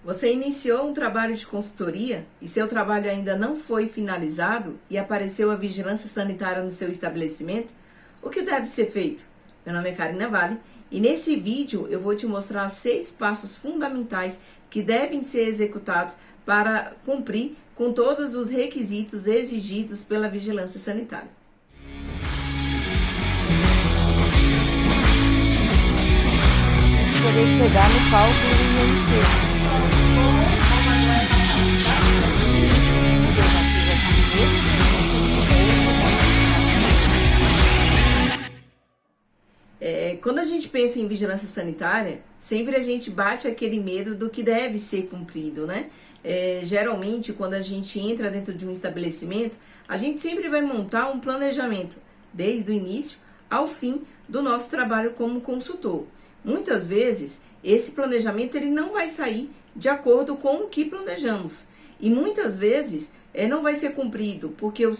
Você iniciou um trabalho de consultoria e seu trabalho ainda não foi finalizado e apareceu a vigilância sanitária no seu estabelecimento? O que deve ser feito? Meu nome é Karina Vale e nesse vídeo eu vou te mostrar 6 passos fundamentais que devem ser executados para cumprir com todos os requisitos exigidos pela vigilância sanitária. Poder chegar no cálculo do INC. Quando a gente pensa em vigilância sanitária, sempre a gente bate aquele medo do que deve ser cumprido, né? Geralmente, quando a gente entra dentro de um estabelecimento, a gente sempre vai montar um planejamento, desde o início ao fim do nosso trabalho como consultor. Muitas vezes, esse planejamento ele não vai sair de acordo com o que planejamos. E muitas vezes, não vai ser cumprido, porque o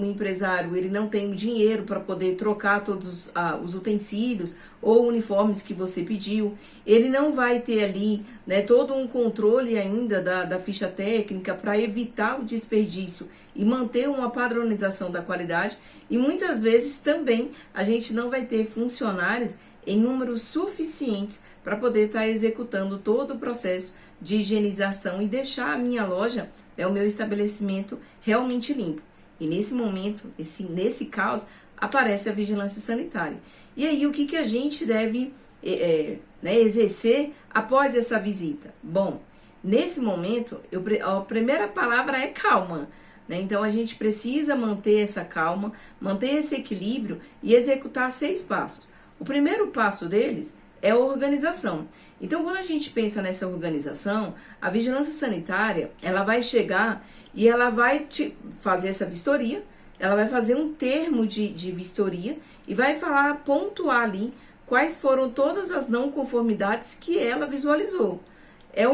empresário ele não tem o dinheiro para poder trocar todos os utensílios ou uniformes que você pediu. Ele não vai ter ali todo um controle ainda da ficha técnica para evitar o desperdício e manter uma padronização da qualidade. E muitas vezes também a gente não vai ter funcionários em números suficientes para poder estar executando todo o processo de higienização e deixar a minha loja, o meu estabelecimento realmente limpo. E nesse momento, nesse caos, aparece a vigilância sanitária. E aí, o que a gente deve exercer após essa visita? Bom, nesse momento, a primeira palavra é calma. Então, a gente precisa manter essa calma, manter esse equilíbrio e executar 6 passos. O primeiro passo deles é a organização. Então, quando a gente pensa nessa organização, a vigilância sanitária, ela vai chegar e ela vai fazer essa vistoria, ela vai fazer um termo de vistoria e vai pontuar ali quais foram todas as não conformidades que ela visualizou. É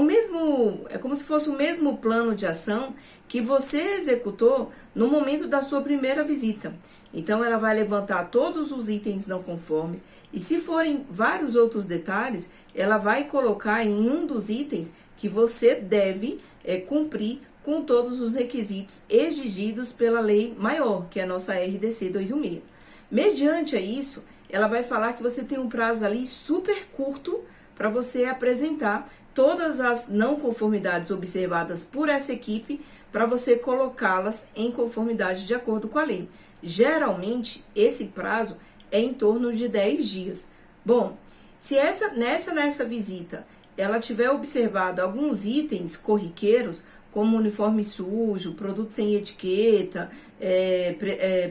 como se fosse o mesmo plano de ação que você executou no momento da sua primeira visita. Então, ela vai levantar todos os itens não conformes e se forem vários outros detalhes, ela vai colocar em um dos itens que você deve cumprir com todos os requisitos exigidos pela lei maior, que é a nossa RDC 216. Mediante a isso, ela vai falar que você tem um prazo ali super curto para você apresentar todas as não conformidades observadas por essa equipe para você colocá-las em conformidade de acordo com a lei. Geralmente, esse prazo é em torno de 10 dias. Bom, se nessa visita ela tiver observado alguns itens corriqueiros, como uniforme sujo, produto sem etiqueta,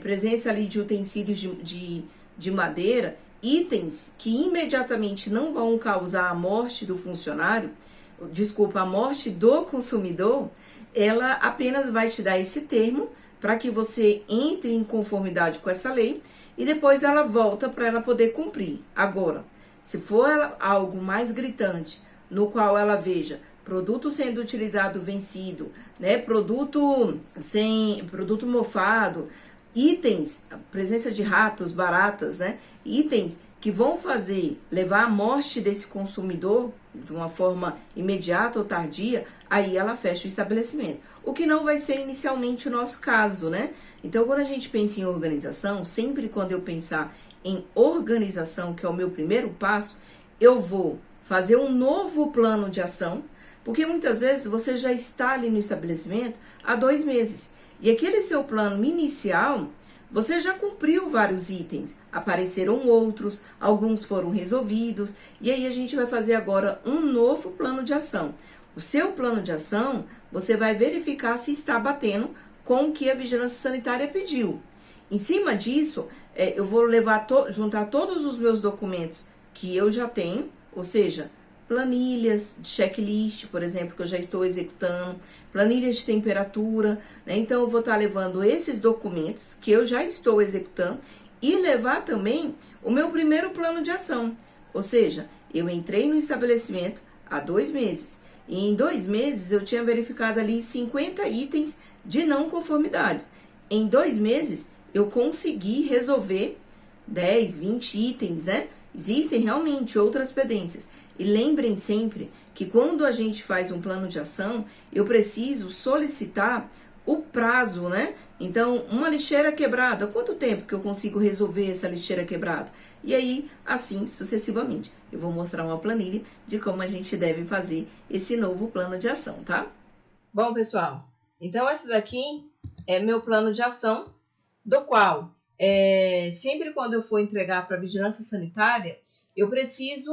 presença ali de utensílios de madeira, itens que imediatamente não vão causar a morte do funcionário, a morte do consumidor, ela apenas vai te dar esse termo para que você entre em conformidade com essa lei e depois ela volta para ela poder cumprir. Agora, se for algo mais gritante, no qual ela veja produto sendo utilizado vencido, produto mofado, itens, presença de ratos, baratas, itens que vão levar à morte desse consumidor de uma forma imediata ou tardia, aí ela fecha o estabelecimento. O que não vai ser inicialmente o nosso caso, Então, quando a gente pensa em organização, sempre quando eu pensar em organização, que é o meu primeiro passo, eu vou fazer um novo plano de ação, porque muitas vezes você já está ali no estabelecimento há 2 meses. E aquele seu plano inicial, você já cumpriu vários itens, apareceram outros, alguns foram resolvidos, e aí a gente vai fazer agora um novo plano de ação. O seu plano de ação, você vai verificar se está batendo com o que a vigilância sanitária pediu. Em cima disso, eu vou juntar todos os meus documentos que eu já tenho, ou seja, planilhas de checklist, por exemplo, que eu já estou executando, planilhas de temperatura, Então, eu vou estar levando esses documentos que eu já estou executando e levar também o meu primeiro plano de ação. Ou seja, eu entrei no estabelecimento há 2 meses e em 2 meses eu tinha verificado ali 50 itens de não conformidades. Em 2 meses, eu consegui resolver 10, 20 itens, Existem realmente outras pendências. E lembrem sempre que quando a gente faz um plano de ação, eu preciso solicitar o prazo, né? Então, uma lixeira quebrada, quanto tempo que eu consigo resolver essa lixeira quebrada? E aí, assim sucessivamente. Eu vou mostrar uma planilha de como a gente deve fazer esse novo plano de ação, tá? Bom, pessoal, então esse daqui é meu plano de ação, do qual, sempre quando eu for entregar para a vigilância sanitária, eu preciso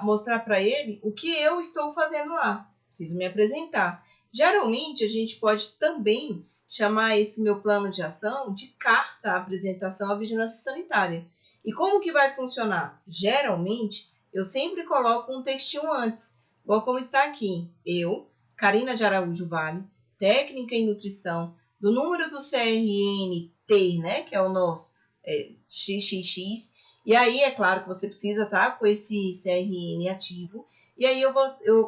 mostrar para ele o que eu estou fazendo lá. Preciso me apresentar. Geralmente, a gente pode também chamar esse meu plano de ação de carta apresentação à vigilância sanitária. E como que vai funcionar? Geralmente, eu sempre coloco um textinho antes, igual como está aqui. Eu, Carina de Araújo Vale, técnica em nutrição, do número do CRNT, né, que é o nosso XXX, e aí é claro que você precisa estar com esse CRN ativo, e aí eu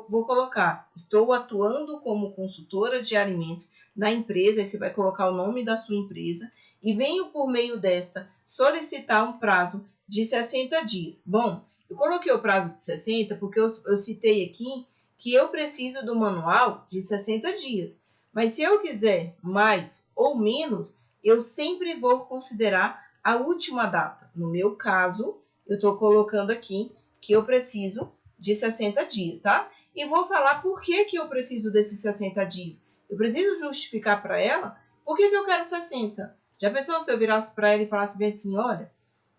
vou colocar, estou atuando como consultora de alimentos na empresa, aí você vai colocar o nome da sua empresa, e venho por meio desta solicitar um prazo de 60 dias. Bom, eu coloquei o prazo de 60 porque eu citei aqui que eu preciso do manual de 60 dias. Mas se eu quiser mais ou menos, eu sempre vou considerar a última data. No meu caso, eu estou colocando aqui que eu preciso de 60 dias, tá? E vou falar por que eu preciso desses 60 dias. Eu preciso justificar para ela por que eu quero 60. Já pensou se eu virasse para ela e falasse bem assim, olha,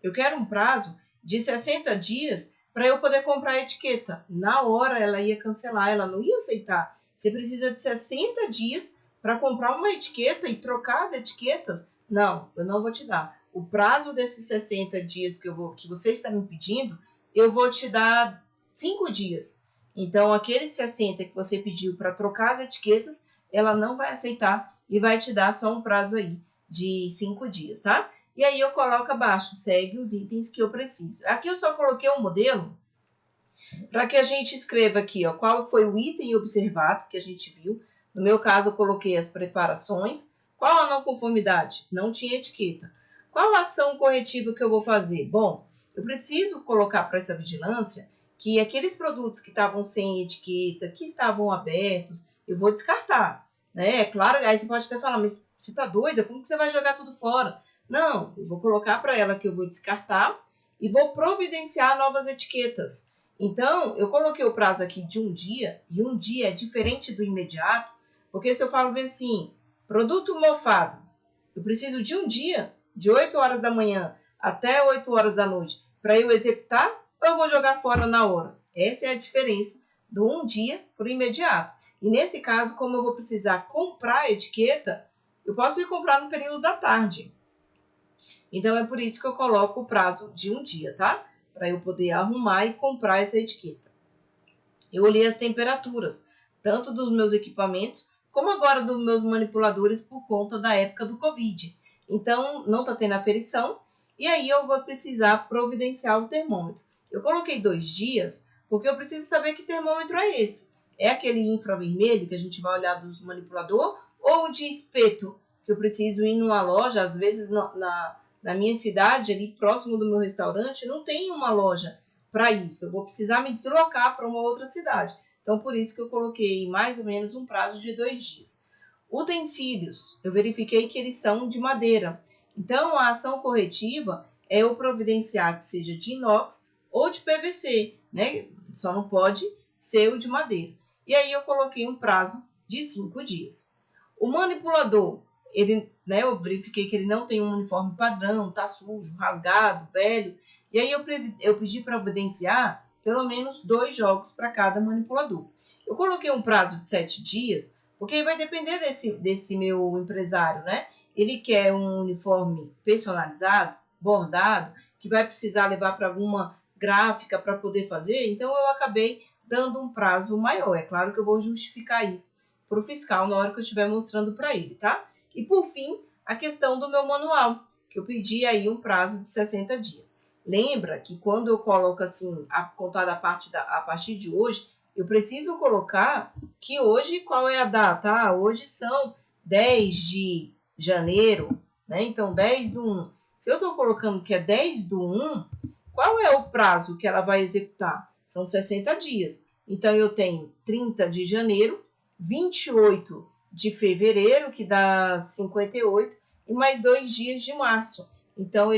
eu quero um prazo de 60 dias para eu poder comprar a etiqueta. Na hora ela ia cancelar, ela não ia aceitar. Você precisa de 60 dias para comprar uma etiqueta e trocar as etiquetas? Não, eu não vou te dar. O prazo desses 60 dias que você está me pedindo, eu vou te dar 5 dias. Então, aqueles 60 que você pediu para trocar as etiquetas, ela não vai aceitar e vai te dar só um prazo aí de 5 dias, tá? E aí eu coloco abaixo, segue os itens que eu preciso. Aqui eu só coloquei um modelo para que a gente escreva aqui, ó, qual foi o item observado que a gente viu. No meu caso, eu coloquei as preparações. Qual a não conformidade? Não tinha etiqueta. Qual a ação corretiva que eu vou fazer? Bom, eu preciso colocar para essa vigilância que aqueles produtos que estavam sem etiqueta, que estavam abertos, eu vou descartar, né? É claro, aí você pode até falar, mas você está doida? Como que você vai jogar tudo fora? Não, eu vou colocar para ela que eu vou descartar e vou providenciar novas etiquetas. Então, eu coloquei o prazo aqui de um dia, e um dia é diferente do imediato, porque se eu falo bem assim, produto mofado, eu preciso de um dia, de 8 horas da manhã até 8 horas da noite, para eu executar, ou eu vou jogar fora na hora? Essa é a diferença do um dia para o imediato. E nesse caso, como eu vou precisar comprar a etiqueta, eu posso ir comprar no período da tarde. Então, é por isso que eu coloco o prazo de um dia, tá? Para eu poder arrumar e comprar essa etiqueta. Eu olhei as temperaturas, tanto dos meus equipamentos, como agora dos meus manipuladores por conta da época do Covid. Então, não está tendo aferição, e aí eu vou precisar providenciar o termômetro. Eu coloquei 2 dias, porque eu preciso saber que termômetro é esse. É aquele infravermelho que a gente vai olhar do manipulador, ou de espeto, que eu preciso ir numa loja, às vezes na minha cidade, ali próximo do meu restaurante, não tem uma loja para isso. Eu vou precisar me deslocar para uma outra cidade. Então, por isso que eu coloquei mais ou menos um prazo de 2 dias. Utensílios, eu verifiquei que eles são de madeira. Então, a ação corretiva é eu providenciar que seja de inox ou de PVC, né? Só não pode ser o de madeira. E aí eu coloquei um prazo de 5 dias. O manipulador, ele, né, eu verifiquei que ele não tem um uniforme padrão, tá sujo, rasgado, velho. E aí eu pedi para providenciar pelo menos 2 jogos para cada manipulador. Eu coloquei um prazo de 7 dias, porque vai depender desse meu empresário, né? Ele quer um uniforme personalizado, bordado, que vai precisar levar para alguma gráfica para poder fazer. Então, eu acabei dando um prazo maior. É claro que eu vou justificar isso para o fiscal na hora que eu estiver mostrando para ele, tá? E, por fim, a questão do meu manual, que eu pedi aí um prazo de 60 dias. Lembra que quando eu coloco assim, a contar a partir de hoje, eu preciso colocar que hoje, qual é a data? Ah, hoje são 10 de janeiro, né? Então, 10/1. Se eu estou colocando que é 10/1, qual é o prazo que ela vai executar? São 60 dias. Então, eu tenho 30 de janeiro, 28 de fevereiro, que dá 58, e mais 2 dias de março. Então,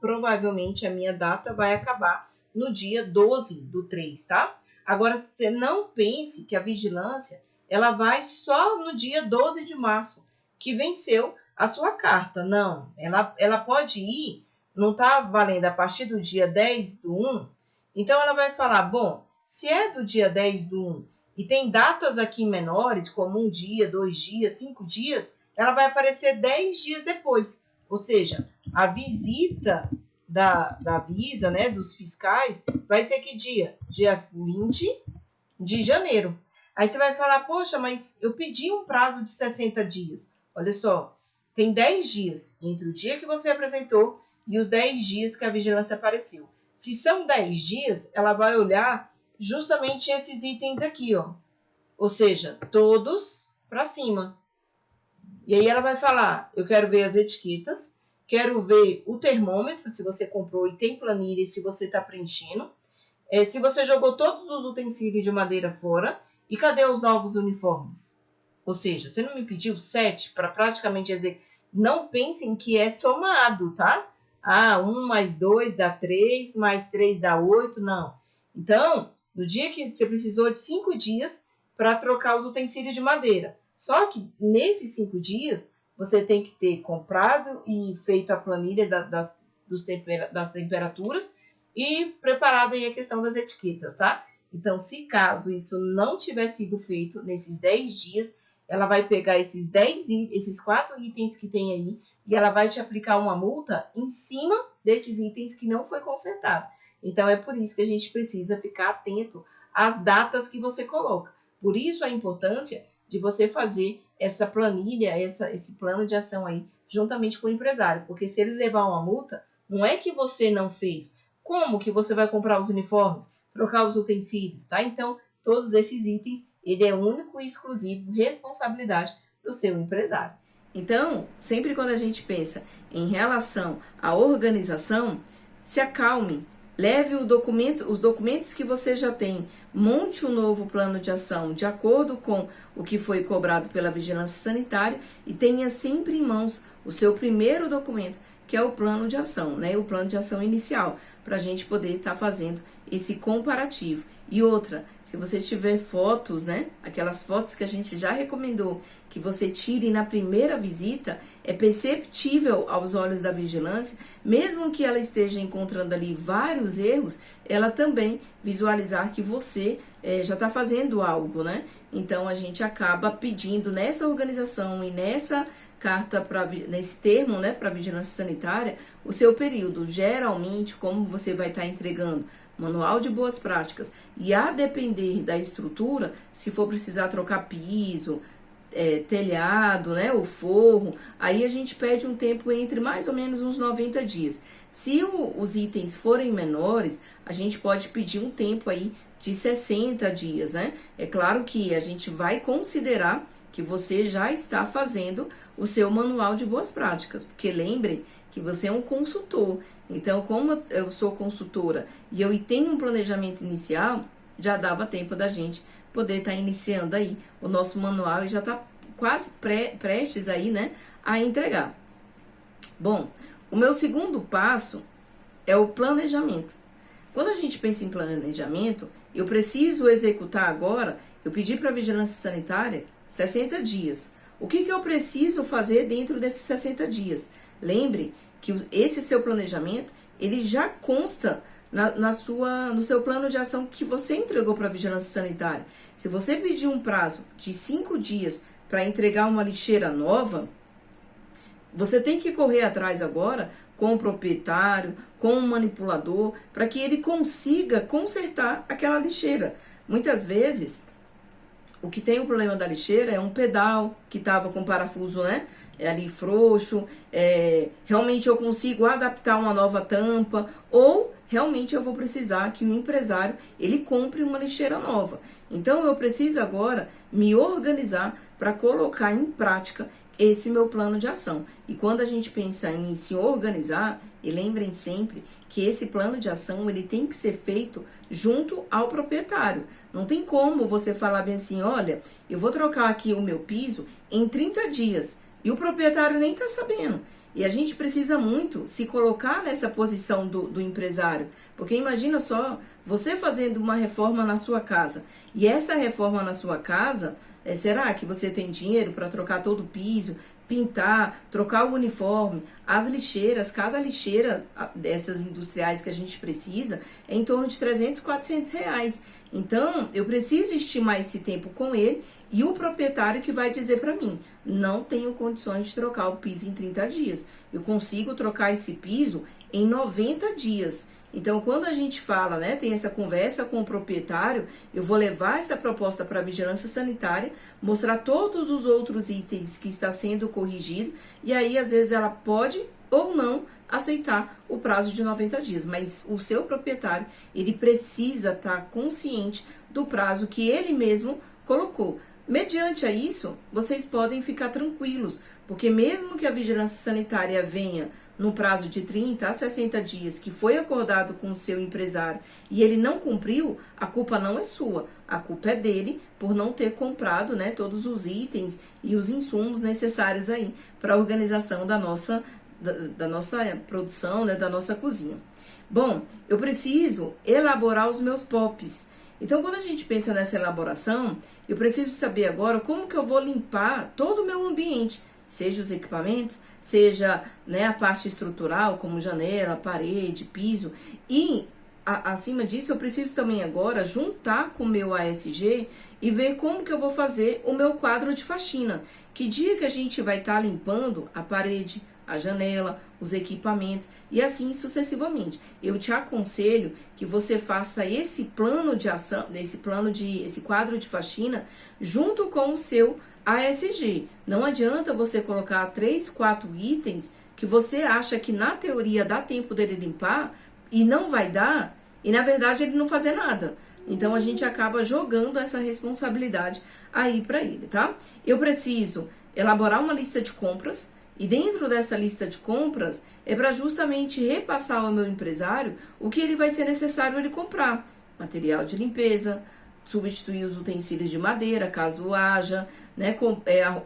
provavelmente, a minha data vai acabar no dia 12/3, tá? Agora, você não pense que a vigilância, ela vai só no dia 12 de março, que venceu a sua carta. Não, ela pode ir, não está valendo a partir do dia 10/1, então ela vai falar, bom, se é do dia 10/1 e tem datas aqui menores, como 1 dia, 2 dias, 5 dias, ela vai aparecer 10 dias depois. Ou seja, a visita da Visa, né, dos fiscais, vai ser que dia? Dia 20 de janeiro. Aí você vai falar, poxa, mas eu pedi um prazo de 60 dias. Olha só, tem 10 dias entre o dia que você apresentou e os 10 dias que a vigilância apareceu. Se são 10 dias, ela vai olhar justamente esses itens aqui, ó. Ou seja, todos para cima. E aí ela vai falar, eu quero ver as etiquetas, quero ver o termômetro, se você comprou e tem planilha, se você está preenchendo. Se você jogou todos os utensílios de madeira fora, e cadê os novos uniformes? Ou seja, você não me pediu 7 para praticamente dizer, não pensem que é somado, tá? 1 mais 2 dá 3, mais 3 dá 8, não. Então, no dia que você precisou de 5 dias para trocar os utensílios de madeira. Só que nesses 5 dias, você tem que ter comprado e feito a planilha das temperaturas e preparado aí a questão das etiquetas, tá? Então, se caso isso não tiver sido feito nesses 10 dias, ela vai pegar esses 4 itens que tem aí e ela vai te aplicar uma multa em cima desses itens que não foi consertado. Então, é por isso que a gente precisa ficar atento às datas que você coloca. Por isso, a importância de você fazer essa planilha, esse plano de ação aí, juntamente com o empresário. Porque se ele levar uma multa, não é que você não fez. Como que você vai comprar os uniformes, trocar os utensílios, tá? Então, todos esses itens, ele é único e exclusivo responsabilidade do seu empresário. Então, sempre quando a gente pensa em relação à organização, se acalme, leve os documentos que você já tem, monte um novo plano de ação de acordo com o que foi cobrado pela vigilância sanitária e tenha sempre em mãos o seu primeiro documento, que é o plano de ação, né? O plano de ação inicial, para a gente poder estar fazendo esse comparativo. E outra, se você tiver fotos, né? Aquelas fotos que a gente já recomendou que você tire na primeira visita, é perceptível aos olhos da vigilância, mesmo que ela esteja encontrando ali vários erros, ela também visualizar que você já está fazendo algo, né? Então, a gente acaba pedindo nessa organização e nessa carta, nesse termo, né, para vigilância sanitária, o seu período. Geralmente, como você vai estar entregando manual de boas práticas e a depender da estrutura, se for precisar trocar piso, telhado, né, o forro, aí a gente pede um tempo entre mais ou menos uns 90 dias. Se os itens forem menores, a gente pode pedir um tempo aí de 60 dias, né? É claro que a gente vai considerar que você já está fazendo o seu manual de boas práticas, porque lembre que você é um consultor. Então, como eu sou consultora e eu tenho um planejamento inicial, já dava tempo da gente poder estar iniciando aí o nosso manual e já está quase prestes aí, né, a entregar. Bom, o meu segundo passo é o planejamento. Quando a gente pensa em planejamento, eu preciso executar agora, eu pedi para a vigilância sanitária 60 dias. O que eu preciso fazer dentro desses 60 dias? Lembre que esse seu planejamento, ele já consta no seu plano de ação que você entregou para a vigilância sanitária. Se você pedir um prazo de 5 dias para entregar uma lixeira nova, você tem que correr atrás agora com o proprietário, com o manipulador, para que ele consiga consertar aquela lixeira. Muitas vezes, o que tem o problema da lixeira é um pedal que estava com parafuso, né, ali frouxo, realmente eu consigo adaptar uma nova tampa, ou realmente eu vou precisar que o empresário, ele compre uma lixeira nova. Então, eu preciso agora me organizar para colocar em prática esse meu plano de ação. E quando a gente pensa em se organizar, E lembrem sempre que esse plano de ação ele tem que ser feito junto ao proprietário. Não tem como você falar bem assim, olha, eu vou trocar aqui o meu piso em 30 dias e o proprietário nem está sabendo. E a gente precisa muito se colocar nessa posição do empresário, porque imagina só, você fazendo uma reforma na sua casa, e essa reforma na sua casa, será que você tem dinheiro para trocar todo o piso, pintar, trocar o uniforme, as lixeiras, cada lixeira dessas industriais que a gente precisa é em torno de 300, 400 reais. Então, eu preciso estimar esse tempo com ele e o proprietário que vai dizer para mim, não tenho condições de trocar o piso em 30 dias. Eu consigo trocar esse piso em 90 dias. Então, quando a gente fala, né, tem essa conversa com o proprietário, eu vou levar essa proposta para a vigilância sanitária, mostrar todos os outros itens que está sendo corrigido, e aí, às vezes, ela pode ou não aceitar o prazo de 90 dias. Mas o seu proprietário, ele precisa estar consciente do prazo que ele mesmo colocou. Mediante a isso, vocês podem ficar tranquilos, porque mesmo que a vigilância sanitária venha no prazo de 30 a 60 dias, que foi acordado com o seu empresário, e ele não cumpriu, a culpa não é sua, a culpa é dele por não ter comprado, né, todos os itens e os insumos necessários aí para a organização da nossa produção, né, da nossa cozinha. Bom, eu preciso elaborar os meus POPs. Então, quando a gente pensa nessa elaboração, eu preciso saber agora como que eu vou limpar todo o meu ambiente, seja os equipamentos, seja, né, a parte estrutural, como janela, parede, piso. E, acima disso, eu preciso também agora juntar com o meu ASG e ver como que eu vou fazer o meu quadro de faxina. Que dia que a gente vai estar limpando a parede, a janela, os equipamentos e assim sucessivamente. Eu te aconselho que você faça esse plano de ação, esse quadro de faxina junto com o seu ASG. Não adianta você colocar 3, 4 itens que você acha que na teoria dá tempo dele limpar e não vai dar, e na verdade ele não fazer nada. Então a gente acaba jogando essa responsabilidade aí para ele, tá? Eu preciso elaborar uma lista de compras. E dentro dessa lista de compras, é para justamente repassar ao meu empresário o que ele vai ser necessário ele comprar. Material de limpeza, substituir os utensílios de madeira, caso haja, né,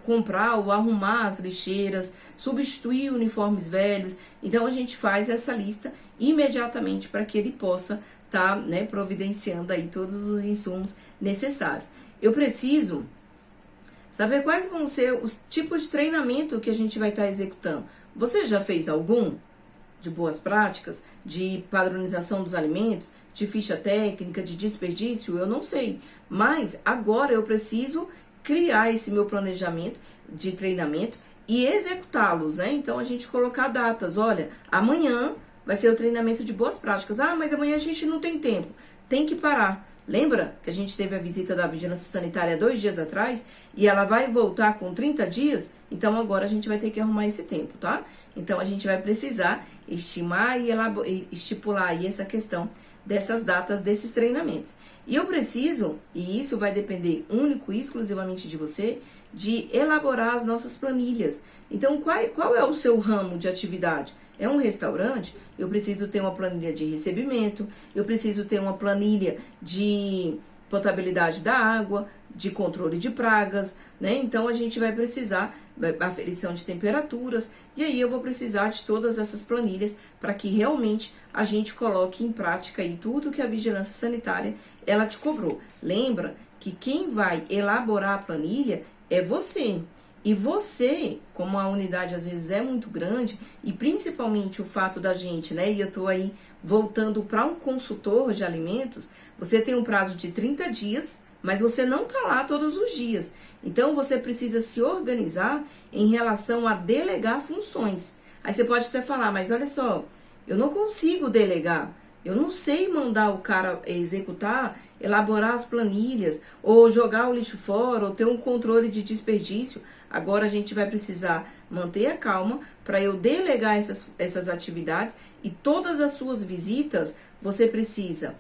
comprar ou arrumar as lixeiras, substituir uniformes velhos. Então, a gente faz essa lista imediatamente para que ele possa estar, né, providenciando aí todos os insumos necessários. Eu preciso saber quais vão ser os tipos de treinamento que a gente vai estar executando. Você já fez algum? De boas práticas, de padronização dos alimentos, de ficha técnica, de desperdício? Eu não sei. Mas agora eu preciso criar esse meu planejamento de treinamento e executá-los, né? Então a gente colocar datas. Olha, amanhã vai ser o treinamento de boas práticas. Ah, mas amanhã a gente não tem tempo. Tem que parar. Lembra que a gente teve a visita da vigilância sanitária 2 dias atrás e ela vai voltar com 30 dias? Então agora a gente vai ter que arrumar esse tempo, tá? Então a gente vai precisar estimar e estipular aí essa questão dessas datas desses treinamentos. E eu preciso, e isso vai depender único e exclusivamente de você, de elaborar as nossas planilhas. Então qual é o seu ramo de atividade? É um restaurante? Eu preciso ter uma planilha de recebimento, eu preciso ter uma planilha de potabilidade da água, de controle de pragas, né? Então, a gente vai precisar, aferição de temperaturas, e aí eu vou precisar de todas essas planilhas para que realmente a gente coloque em prática aí tudo que a vigilância sanitária, ela te cobrou. Lembra que quem vai elaborar a planilha é você. E você, como a unidade às vezes é muito grande, e principalmente o fato da gente, né, e eu tô aí voltando para um consultor de alimentos, você tem um prazo de 30 dias, mas você não tá lá todos os dias. Então, você precisa se organizar em relação a delegar funções. Aí você pode até falar, mas olha só, eu não consigo delegar, eu não sei mandar o cara executar, elaborar as planilhas, ou jogar o lixo fora, ou ter um controle de desperdício. Agora a gente vai precisar manter a calma para eu delegar essas atividades e todas as suas visitas você precisa,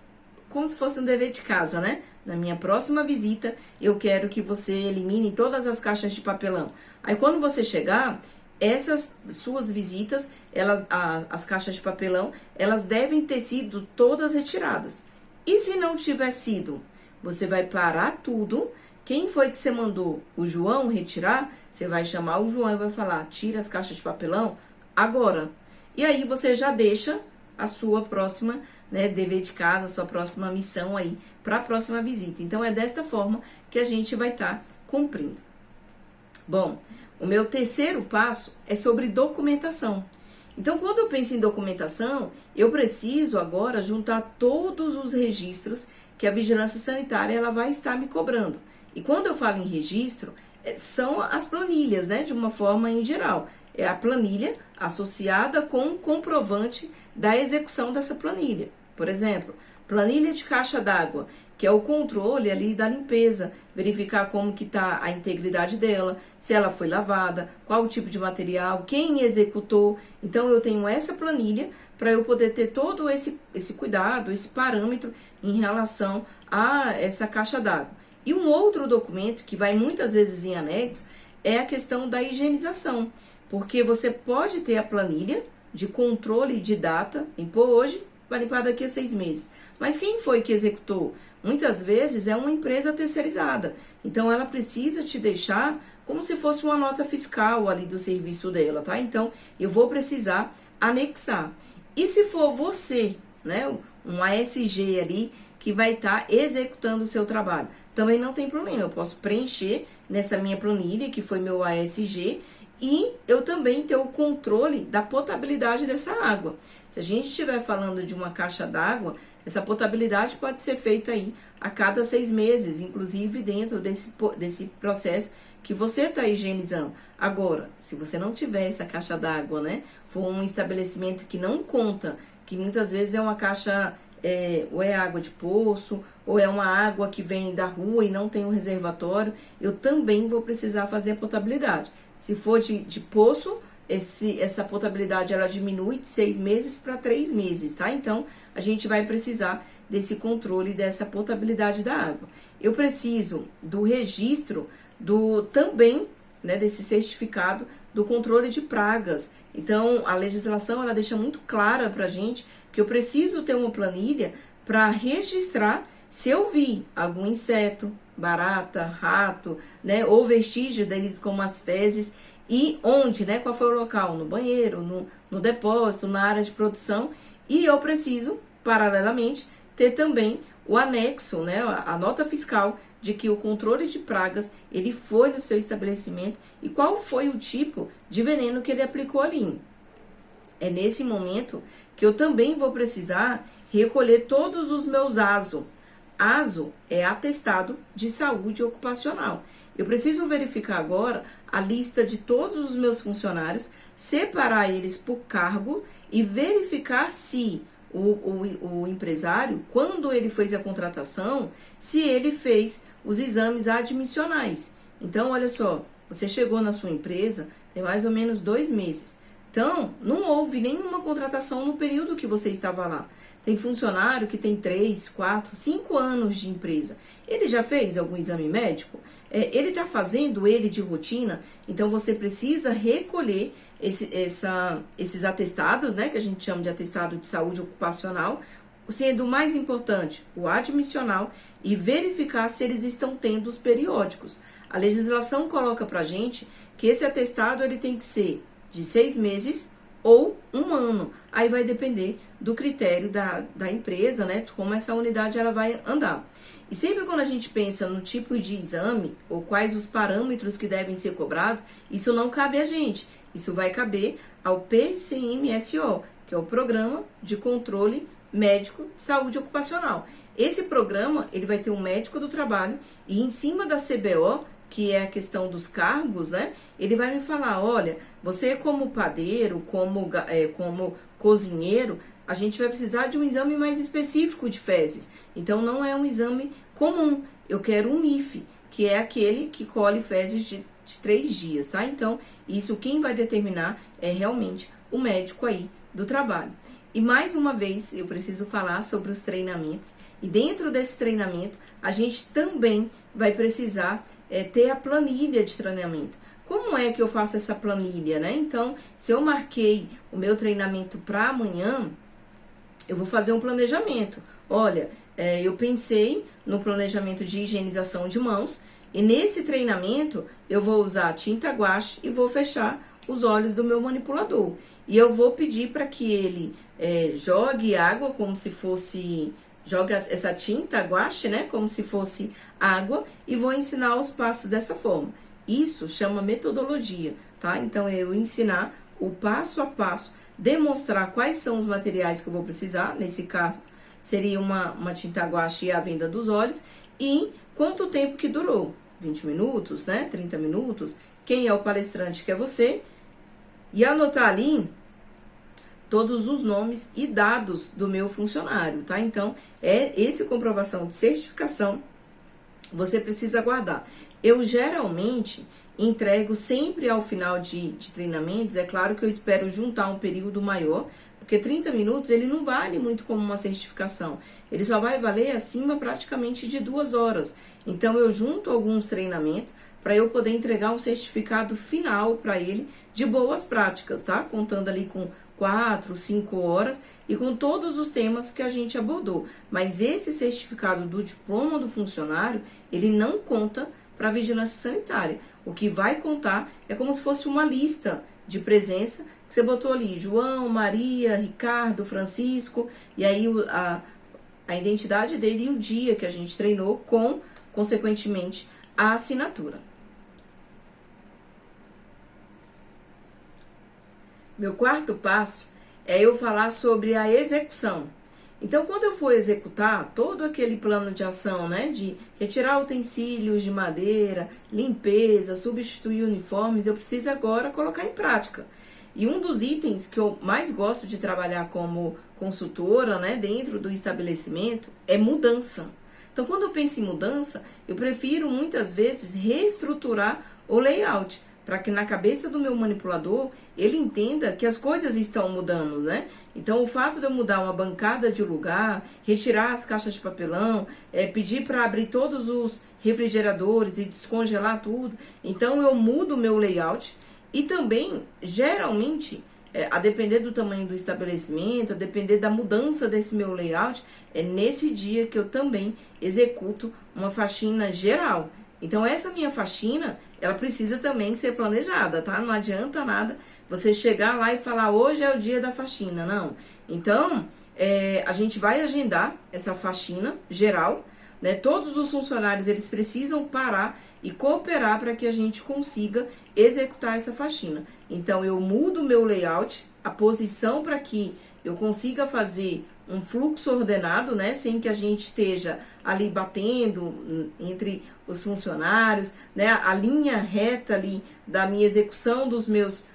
como se fosse um dever de casa, né? Na minha próxima visita eu quero que você elimine todas as caixas de papelão. Aí quando você chegar, essas suas visitas, as caixas de papelão, elas devem ter sido todas retiradas. E se não tiver sido, você vai parar tudo. Quem foi que você mandou? O João retirar? Você vai chamar o João e vai falar, tira as caixas de papelão agora. E aí você já deixa a sua próxima, né, dever de casa, a sua próxima missão aí para a próxima visita. Então, é desta forma que a gente vai estar cumprindo. Bom, o meu terceiro passo é sobre documentação. Então, quando eu penso em documentação, eu preciso agora juntar todos os registros que a vigilância sanitária ela vai estar me cobrando. E quando eu falo em registro, são as planilhas, né, de uma forma em geral. É a planilha associada com o comprovante da execução dessa planilha. Por exemplo, planilha de caixa d'água, que é o controle ali da limpeza, verificar como que está a integridade dela, se ela foi lavada, qual o tipo de material, quem executou. Então, eu tenho essa planilha para eu poder ter todo esse cuidado, esse parâmetro em relação a essa caixa d'água. E um outro documento que vai muitas vezes em anexo é a questão da higienização, porque você pode ter a planilha de controle de data, limpou hoje, vai limpar daqui a 6 meses. Mas quem foi que executou? Muitas vezes é uma empresa terceirizada, então ela precisa te deixar como se fosse uma nota fiscal ali do serviço dela, tá? Então, eu vou precisar anexar. E se for você, né, um ASG ali, que vai estar executando o seu trabalho, também não tem problema, eu posso preencher nessa minha planilha, que foi meu ASG, e eu também ter o controle da potabilidade dessa água. Se a gente estiver falando de uma caixa d'água, essa potabilidade pode ser feita aí a cada 6 meses, inclusive dentro desse processo que você está higienizando. Agora, se você não tiver essa caixa d'água, né, for um estabelecimento que não conta, que muitas vezes é uma caixa, ou é água de poço, ou é uma água que vem da rua e não tem um reservatório, eu também vou precisar fazer a potabilidade. Se for de poço, essa potabilidade ela diminui de 6 meses para 3 meses, tá? Então, a gente vai precisar desse controle, dessa potabilidade da água. Eu preciso do registro também, né, desse certificado do controle de pragas. Então, a legislação ela deixa muito clara pra gente que eu preciso ter uma planilha para registrar se eu vi algum inseto, barata, rato, né, ou vestígio deles como as fezes, e onde, né, qual foi o local, no banheiro, no depósito, na área de produção, e eu preciso, paralelamente, ter também o anexo, né, a nota fiscal de que o controle de pragas, ele foi no seu estabelecimento e qual foi o tipo de veneno que ele aplicou ali. É nesse momento que eu também vou precisar recolher todos os meus ASO. ASO é atestado de saúde ocupacional. Eu preciso verificar agora a lista de todos os meus funcionários, separar eles por cargo e verificar se o empresário, quando ele fez a contratação, se ele fez os exames admissionais. Então, olha só, você chegou na sua empresa tem mais ou menos 2 meses. Então, não houve nenhuma contratação no período que você estava lá. Tem funcionário que tem 3, 4, 5 anos de empresa. Ele já fez algum exame médico? Ele está fazendo ele de rotina? Então, você precisa recolher esses atestados, né, que a gente chama de atestado de saúde ocupacional, sendo o mais importante, o admissional, e verificar se eles estão tendo os periódicos. A legislação coloca pra gente que esse atestado ele tem que ser de 6 meses ou 1 ano. Aí vai depender do critério da empresa, né, de como essa unidade ela vai andar. E sempre quando a gente pensa no tipo de exame, ou quais os parâmetros que devem ser cobrados, isso não cabe a gente. Isso vai caber ao PCMSO, que é o Programa de Controle Médico de Saúde Ocupacional. Esse programa, ele vai ter um médico do trabalho e em cima da CBO, que é a questão dos cargos, né? Ele vai me falar, olha, você como padeiro, como cozinheiro, a gente vai precisar de um exame mais específico de fezes. Então, não é um exame comum. Eu quero um MIF, que é aquele que colhe fezes de 3 dias, tá? Então, isso quem vai determinar é realmente o médico aí do trabalho. E mais uma vez, eu preciso falar sobre os treinamentos. E dentro desse treinamento, a gente também vai precisar ter a planilha de treinamento. como é que eu faço essa planilha, né? Então, se eu marquei o meu treinamento para amanhã, eu vou fazer um planejamento. Olha, eu pensei no planejamento de higienização de mãos e nesse treinamento eu vou usar tinta guache e vou fechar os olhos do meu manipulador. E eu vou pedir para que ele jogue água como se fosse... Joga essa tinta guache, né? Como se fosse água e vou ensinar os passos dessa forma. Isso chama metodologia, tá? Então, eu ensinar o passo a passo, demonstrar quais são os materiais que eu vou precisar. Nesse caso, seria uma tinta guache e a venda dos olhos. E quanto tempo que durou? 20 minutos, né? 30 minutos. Quem é o palestrante que é você. E anotar ali todos os nomes e dados do meu funcionário, tá? Então, esse comprovação de certificação, você precisa guardar. Eu geralmente entrego sempre ao final de treinamentos, é claro que eu espero juntar um período maior, porque 30 minutos ele não vale muito como uma certificação, ele só vai valer acima praticamente de 2 horas. Então, eu junto alguns treinamentos para eu poder entregar um certificado final para ele de boas práticas, tá? Contando ali com 4, 5 horas e com todos os temas que a gente abordou. Mas esse certificado do diploma do funcionário, ele não conta para a vigilância sanitária. O que vai contar é como se fosse uma lista de presença que você botou ali, João, Maria, Ricardo, Francisco, e aí a identidade dele e o dia que a gente treinou com, consequentemente, a assinatura. Meu quarto passo é eu falar sobre a execução. Então, quando eu for executar todo aquele plano de ação, né, de retirar utensílios de madeira, limpeza, substituir uniformes, eu preciso agora colocar em prática. E um dos itens que eu mais gosto de trabalhar como consultora, né, dentro do estabelecimento, é mudança. Então, quando eu penso em mudança, eu prefiro muitas vezes reestruturar o layout, para que na cabeça do meu manipulador, ele entenda que as coisas estão mudando, né? Então, o fato de eu mudar uma bancada de lugar, retirar as caixas de papelão, pedir para abrir todos os refrigeradores e descongelar tudo, então eu mudo o meu layout e também, geralmente, a depender do tamanho do estabelecimento, a depender da mudança desse meu layout, é nesse dia que eu também executo uma faxina geral. Então, essa minha faxina, ela precisa também ser planejada, tá? Não adianta nada você chegar lá e falar, hoje é o dia da faxina, não. Então, a gente vai agendar essa faxina geral, né? Todos os funcionários, eles precisam parar e cooperar para que a gente consiga executar essa faxina. Então, eu mudo o meu layout, a posição para que eu consiga fazer um fluxo ordenado, né, sem que a gente esteja ali batendo entre os funcionários, né, a linha reta ali da minha execução dos meus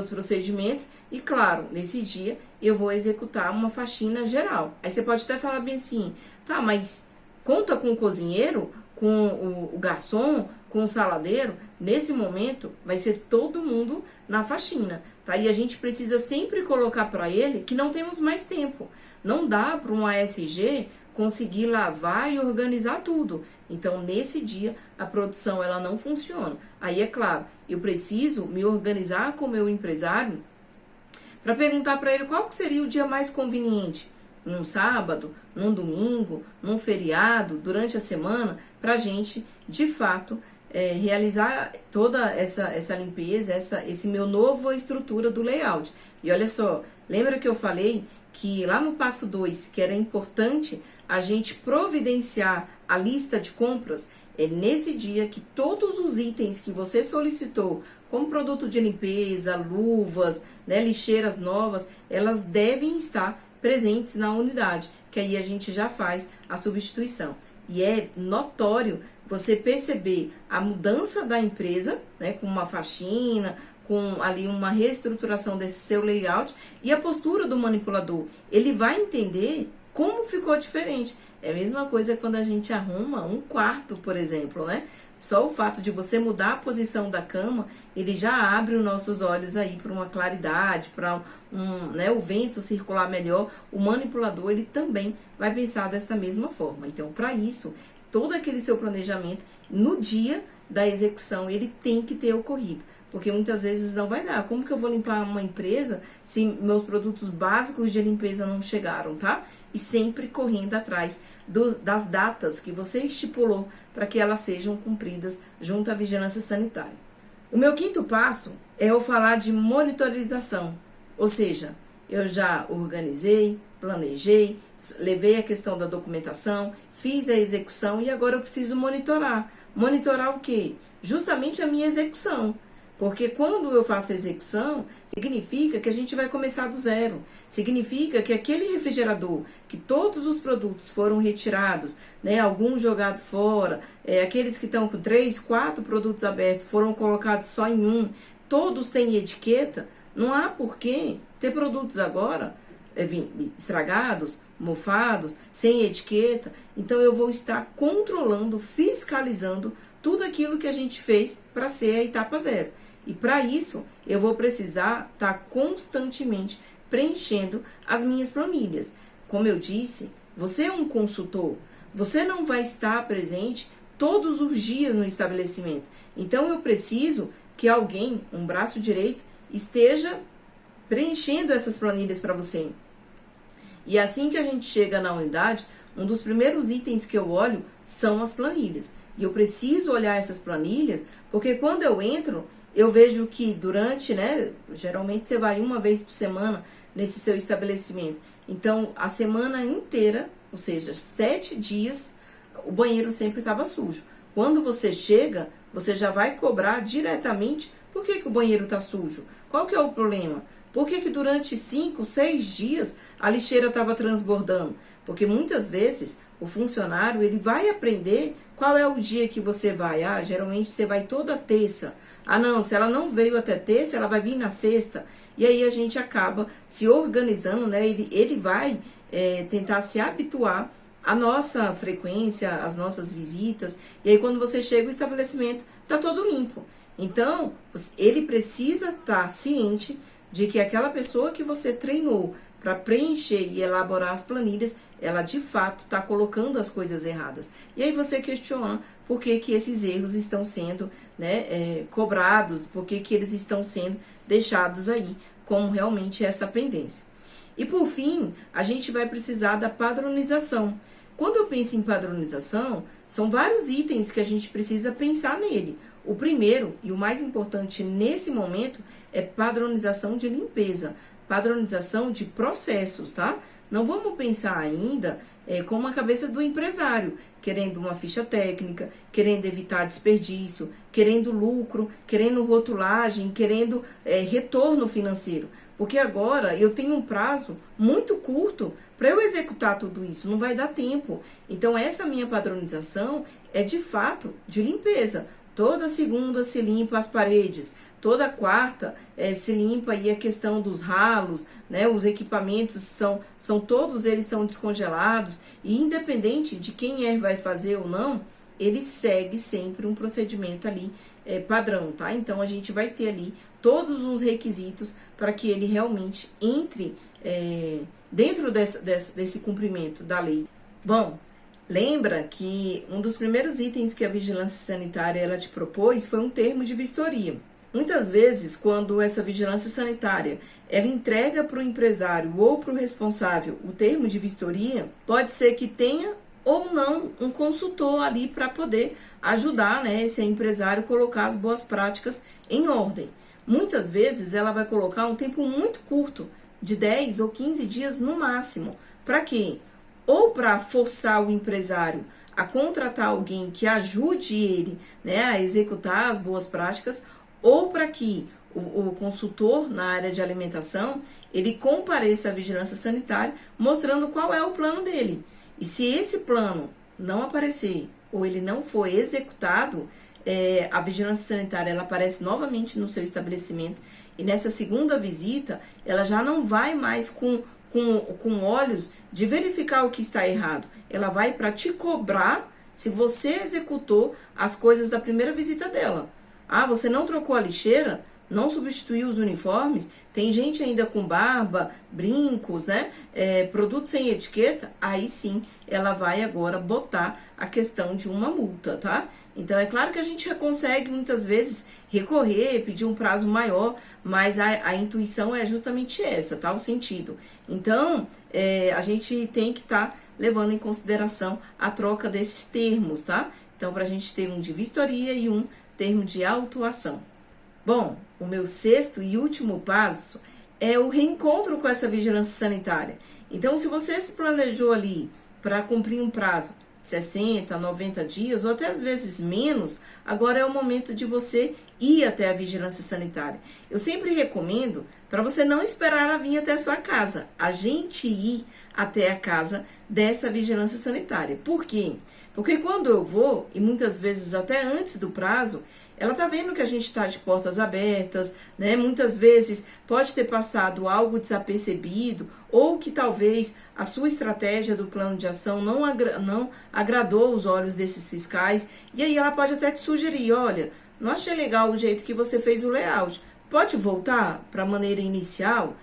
procedimentos. E claro, nesse dia eu vou executar uma faxina geral. Aí você pode até falar bem assim, tá, mas conta com o cozinheiro, com o garçom, com o saladeiro? Nesse momento vai ser todo mundo na faxina, tá? E a gente precisa sempre colocar para ele que não temos mais tempo. Não dá para um ASG conseguir lavar e organizar tudo. Então, nesse dia, a produção ela não funciona. Aí, é claro, eu preciso me organizar com o meu empresário para perguntar para ele qual que seria o dia mais conveniente. Num sábado, num domingo, num feriado, durante a semana, para a gente, de fato, realizar toda essa limpeza, esse meu novo estrutura do layout. E olha só, lembra que eu falei que lá no passo 2, que era importante a gente providenciar a lista de compras? É nesse dia que todos os itens que você solicitou, como produto de limpeza, luvas, né, lixeiras novas, elas devem estar presentes na unidade, que aí a gente já faz a substituição. E é notório você perceber a mudança da empresa, né, com uma faxina, com ali uma reestruturação desse seu layout e a postura do manipulador. Ele vai entender como ficou diferente. É a mesma coisa quando a gente arruma um quarto, por exemplo, né? Só o fato de você mudar a posição da cama, ele já abre os nossos olhos aí para uma claridade, para o vento circular melhor. O manipulador, ele também vai pensar desta mesma forma. Então, para isso, todo aquele seu planejamento, no dia da execução ele tem que ter ocorrido. Porque muitas vezes não vai dar. Como que eu vou limpar uma empresa se meus produtos básicos de limpeza não chegaram, tá? E sempre correndo atrás das datas que você estipulou para que elas sejam cumpridas junto à vigilância sanitária. O meu quinto passo é eu falar de monitorização. Ou seja, eu já organizei, planejei, levei a questão da documentação, fiz a execução e agora eu preciso monitorar. Monitorar o quê? Justamente a minha execução. Porque quando eu faço a execução, significa que a gente vai começar do zero. Significa que aquele refrigerador, que todos os produtos foram retirados, né, alguns jogados fora, aqueles que estão com 3, 4 produtos abertos foram colocados só em um, todos têm etiqueta, não há por que ter produtos agora estragados, mofados, sem etiqueta. Então eu vou estar controlando, fiscalizando tudo aquilo que a gente fez para ser a etapa zero. E para isso, eu vou precisar estar constantemente preenchendo as minhas planilhas. Como eu disse, você é um consultor, você não vai estar presente todos os dias no estabelecimento. Então, eu preciso que alguém, um braço direito, esteja preenchendo essas planilhas para você. E assim que a gente chega na unidade, um dos primeiros itens que eu olho são as planilhas. E eu preciso olhar essas planilhas, porque quando eu entro, eu vejo que durante, geralmente você vai uma vez por semana nesse seu estabelecimento. Então, a semana inteira, ou seja, 7 dias, o banheiro sempre estava sujo. Quando você chega, você já vai cobrar diretamente por que o banheiro está sujo. Qual que é o problema? Por que durante 5, 6 dias a lixeira estava transbordando? Porque muitas vezes o funcionário ele vai aprender qual é o dia que você vai. Geralmente você vai toda terça. Não, se ela não veio até terça, ela vai vir na sexta. E aí a gente acaba se organizando, né? Ele vai tentar se habituar à nossa frequência, às nossas visitas. E aí quando você chega, o estabelecimento está todo limpo. Então, ele precisa estar ciente de que aquela pessoa que você treinou para preencher e elaborar as planilhas, ela de fato está colocando as coisas erradas. E aí você questiona por que esses erros estão sendo cobrados, por que eles estão sendo deixados aí como realmente essa pendência. E por fim, a gente vai precisar da padronização. Quando eu penso em padronização, são vários itens que a gente precisa pensar nele. O primeiro e o mais importante nesse momento é padronização de limpeza, padronização de processos, tá? Não vamos pensar ainda como a cabeça do empresário, querendo uma ficha técnica, querendo evitar desperdício, querendo lucro, querendo rotulagem, querendo retorno financeiro. Porque agora eu tenho um prazo muito curto para eu executar tudo isso, não vai dar tempo. Então essa minha padronização é de fato de limpeza. Toda segunda se limpa as paredes, toda quarta se limpa aí a questão dos ralos, né? Os equipamentos são todos eles são descongelados e independente de quem vai fazer ou não, ele segue sempre um procedimento ali padrão, tá? Então a gente vai ter ali todos os requisitos para que ele realmente entre dentro desse cumprimento da lei. Bom, lembra que um dos primeiros itens que a vigilância sanitária ela te propôs foi um termo de vistoria. Muitas vezes, quando essa vigilância sanitária ela entrega para o empresário ou para o responsável o termo de vistoria, pode ser que tenha ou não um consultor ali para poder ajudar esse empresário a colocar as boas práticas em ordem. Muitas vezes ela vai colocar um tempo muito curto, de 10 ou 15 dias no máximo. Para quê? Ou para forçar o empresário a contratar alguém que ajude ele a executar as boas práticas, ou para que o consultor na área de alimentação ele compareça à vigilância sanitária mostrando qual é o plano dele. E se esse plano não aparecer ou ele não for executado, a vigilância sanitária ela aparece novamente no seu estabelecimento e nessa segunda visita ela já não vai mais com olhos de verificar o que está errado. Ela vai para te cobrar se você executou as coisas da primeira visita dela. Você não trocou a lixeira? Não substituiu os uniformes? Tem gente ainda com barba, brincos, produtos sem etiqueta? Aí sim, ela vai agora botar a questão de uma multa, tá? Então, é claro que a gente consegue muitas vezes recorrer, pedir um prazo maior, mas a intuição é justamente essa, tá? O sentido. Então, a gente tem que estar levando em consideração a troca desses termos, tá? Então, para a gente ter um de vistoria e um termo de autuação. Bom, o meu sexto e último passo é o reencontro com essa vigilância sanitária. Então, se você se planejou ali para cumprir um prazo 60, 90 dias, ou até às vezes menos, agora é o momento de você ir até a vigilância sanitária. Eu sempre recomendo para você não esperar ela vir até a sua casa, a gente ir até a casa dessa vigilância sanitária. Por quê? Porque quando eu vou, e muitas vezes até antes do prazo, ela tá vendo que a gente está de portas abertas, né? Muitas vezes pode ter passado algo desapercebido, ou que talvez a sua estratégia do plano de ação não agradou os olhos desses fiscais, e aí ela pode até te sugerir, olha, não achei legal o jeito que você fez o layout, pode voltar para a maneira inicial?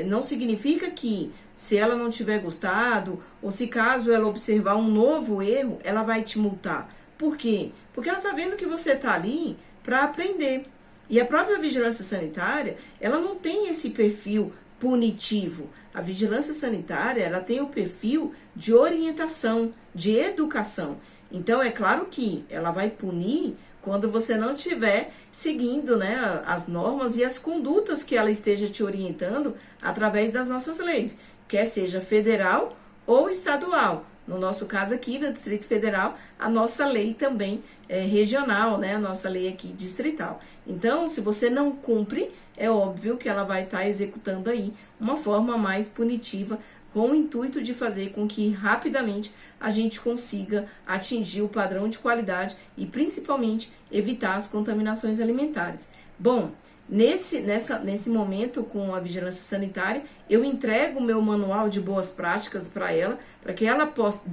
Não significa que se ela não tiver gostado, ou se caso ela observar um novo erro, ela vai te multar. Por quê? Porque ela está vendo que você está ali para aprender. E a própria vigilância sanitária, ela não tem esse perfil punitivo. A vigilância sanitária, ela tem o perfil de orientação, de educação. Então, é claro que ela vai punir quando você não estiver seguindo, né, as normas e as condutas que ela esteja te orientando através das nossas leis, quer seja federal ou estadual. No nosso caso aqui, no Distrito Federal, a nossa lei também é regional, né? A nossa lei aqui distrital. Então, se você não cumpre, é óbvio que ela vai estar executando aí uma forma mais punitiva, com o intuito de fazer com que rapidamente a gente consiga atingir o padrão de qualidade e principalmente evitar as contaminações alimentares. Bom, nesse momento com a vigilância sanitária, eu entrego o meu manual de boas práticas para ela, para que ela possa,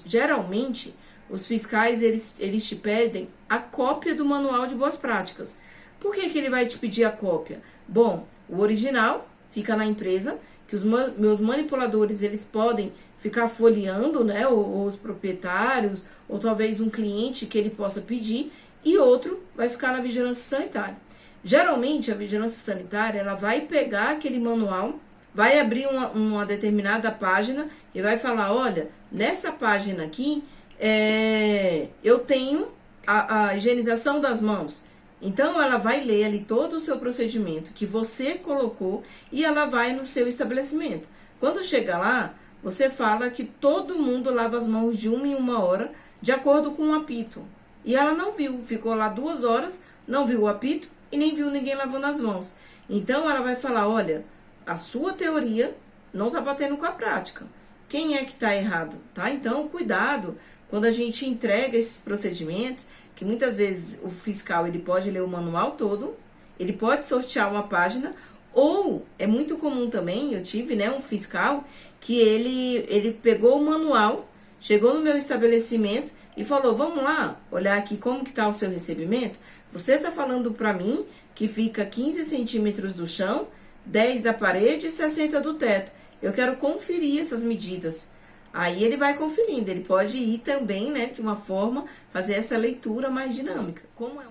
geralmente, os fiscais, eles te pedem a cópia do manual de boas práticas. Por que ele vai te pedir a cópia? Bom, o original fica na empresa, que os meus manipuladores, eles podem ficar folheando, né, ou os proprietários, ou talvez um cliente que ele possa pedir, e outro vai ficar na vigilância sanitária. Geralmente, a vigilância sanitária, ela vai pegar aquele manual, vai abrir uma determinada página e vai falar, olha, nessa página aqui, eu tenho a higienização das mãos. Então, ela vai ler ali todo o seu procedimento que você colocou e ela vai no seu estabelecimento. Quando chega lá, você fala que todo mundo lava as mãos de 1 em 1 hora, de acordo com o apito. E ela não viu, ficou lá 2 horas, não viu o apito e nem viu ninguém lavando as mãos. Então, ela vai falar, olha, a sua teoria não está batendo com a prática. Quem é que está errado? Tá? Então, cuidado quando a gente entrega esses procedimentos, que muitas vezes o fiscal ele pode ler o manual todo, ele pode sortear uma página, ou é muito comum também, eu tive, né, um fiscal que ele pegou o manual, chegou no meu estabelecimento e falou, vamos lá, olhar aqui como que está o seu recebimento. Você está falando para mim que fica 15 centímetros do chão, 10 da parede e 60 do teto. Eu quero conferir essas medidas. Aí ele vai conferindo, ele pode ir também, né, de uma forma, fazer essa leitura mais dinâmica.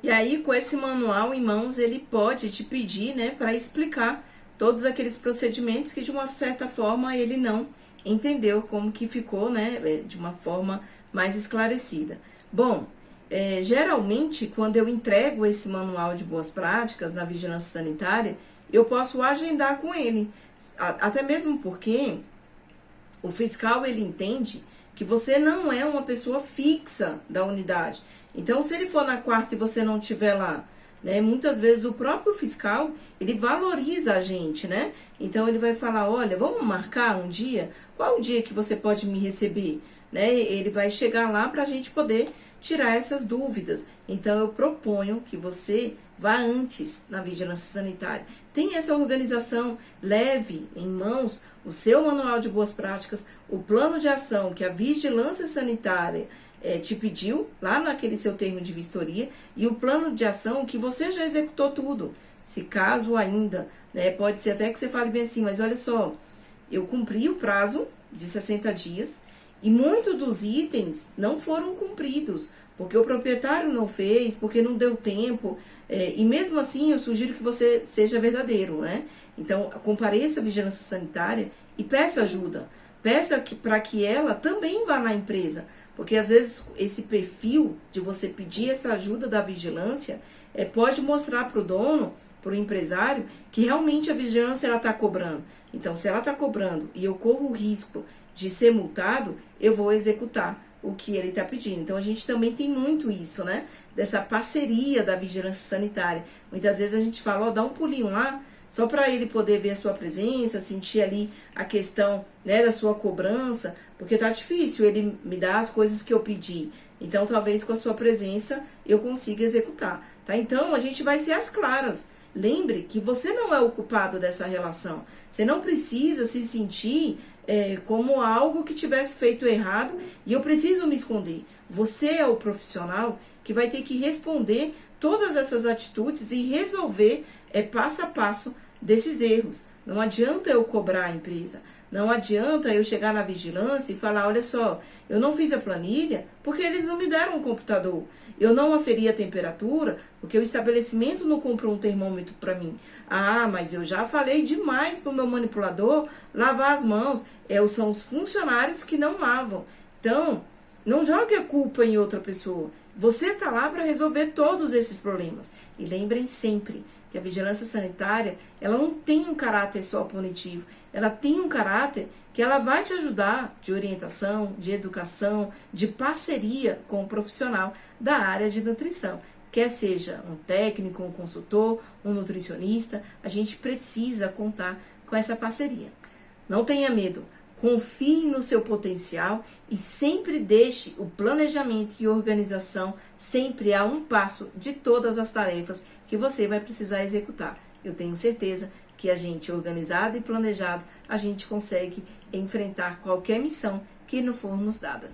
E aí, com esse manual em mãos, ele pode te pedir, né, para explicar todos aqueles procedimentos que, de uma certa forma, ele não entendeu como que ficou, né, de uma forma mais esclarecida. Bom, geralmente, quando eu entrego esse manual de boas práticas na vigilância sanitária, eu posso agendar com ele, até mesmo porque o fiscal, ele entende que você não é uma pessoa fixa da unidade. Então, se ele for na quarta e você não estiver lá, né, muitas vezes o próprio fiscal, ele valoriza a gente, né? Então, ele vai falar, olha, vamos marcar um dia? Qual o dia que você pode me receber? Né? Ele vai chegar lá para a gente poder tirar essas dúvidas. Então, eu proponho que você vá antes na vigilância sanitária. Tenha essa organização, leve em mãos o seu manual de boas práticas, o plano de ação que a vigilância sanitária te pediu, lá naquele seu termo de vistoria, e o plano de ação que você já executou tudo. Se caso ainda, né, pode ser até que você fale bem assim, mas olha só, eu cumpri o prazo de 60 dias e muitos dos itens não foram cumpridos, porque o proprietário não fez, porque não deu tempo, e mesmo assim eu sugiro que você seja verdadeiro, né? Então, compareça à vigilância sanitária e peça ajuda. Peça para que ela também vá na empresa, porque às vezes esse perfil de você pedir essa ajuda da vigilância pode mostrar para o dono, para o empresário, que realmente a vigilância está cobrando. Então, se ela está cobrando e eu corro o risco de ser multado, eu vou executar o que ele está pedindo. Então, a gente também tem muito isso, né? Dessa parceria da vigilância sanitária. Muitas vezes a gente fala, dá um pulinho lá, só para ele poder ver a sua presença, sentir ali a questão, né, da sua cobrança, porque tá difícil ele me dar as coisas que eu pedi. Então, talvez com a sua presença eu consiga executar, tá? Então, a gente vai ser às claras. Lembre que você não é o culpado dessa relação. Você não precisa se sentir como algo que tivesse feito errado e eu preciso me esconder. Você é o profissional que vai ter que responder todas essas atitudes e resolver passo a passo desses erros. Não adianta eu cobrar a empresa. Não adianta eu chegar na vigilância e falar, olha só, eu não fiz a planilha porque eles não me deram um computador. Eu não aferi a temperatura porque o estabelecimento não comprou um termômetro para mim. Ah, mas eu já falei demais para o meu manipulador lavar as mãos. São os funcionários que não lavam. Então, não jogue a culpa em outra pessoa. Você está lá para resolver todos esses problemas. E lembrem sempre que a vigilância sanitária, ela não tem um caráter só punitivo. Ela tem um caráter que ela vai te ajudar de orientação, de educação, de parceria com o profissional da área de nutrição. Quer seja um técnico, um consultor, um nutricionista, a gente precisa contar com essa parceria. Não tenha medo, confie no seu potencial e sempre deixe o planejamento e organização sempre a um passo de todas as tarefas que você vai precisar executar. Eu tenho certeza que a gente, organizado e planejado, a gente consegue enfrentar qualquer missão que nos for nos dada.